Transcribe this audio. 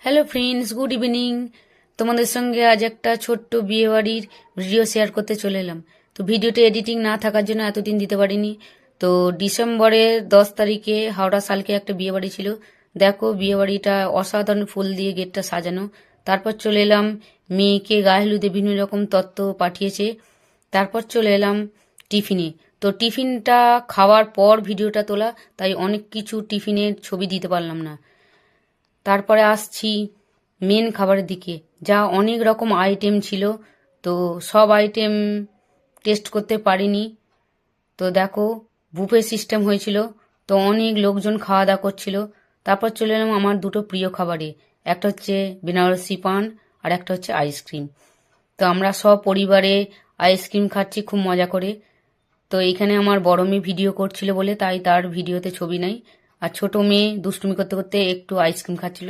Hello friends, good evening. তোমাদের সঙ্গে আজ একটা ছোট্ট বিয়েবাড়ির ভিডিও শেয়ার করতে চলে এলাম। তো ভিডিওটা এডিটিং না থাকার জন্য এতদিন দিতে পারিনি। তো ডিসেম্বরের 10 তারিখে হাওড়া সালকে একটা বিয়েবাড়ি ছিল। দেখো বিয়েবাড়িটা অসাধারণ ফুল দিয়ে গেটটা সাজানো। তারপর চলে এলাম মেয়েকে গায়ে হলুদে বিভিন্ন রকম তত্ত্ব পাঠিয়েছে। তারপর চলে এলাম টিফিনে। তো টিফিনটা খাওয়ার পর ভিডিওটা তোলা, তাই অনেক কিছু টিফিনের ছবি দিতে পারলাম না। তারপরে আসছি মেন খাবারের দিকে, যা অনেক রকম আইটেম ছিল। তো সব আইটেম টেস্ট করতে পারিনি। তো দেখো বুফে সিস্টেম হয়েছিল, তো অনেক লোকজন খাওয়া দাওয়া করছিল। তারপর চলে এলাম আমার দুটো প্রিয় খাবারে, একটা হচ্ছে বেনারসি পান আর একটা হচ্ছে আইসক্রিম। তো আমরা সব পরিবারে আইসক্রিম খাচ্ছি খুব মজা করে। তো এইখানে আমার বড় মেয়ে ভিডিও করছিল বলে তাই তার ভিডিওতে ছবি নাই, আর ছোট মেয়ে দুষ্টুমি করতে করতে একটু আইসক্রিম খাচ্ছিল।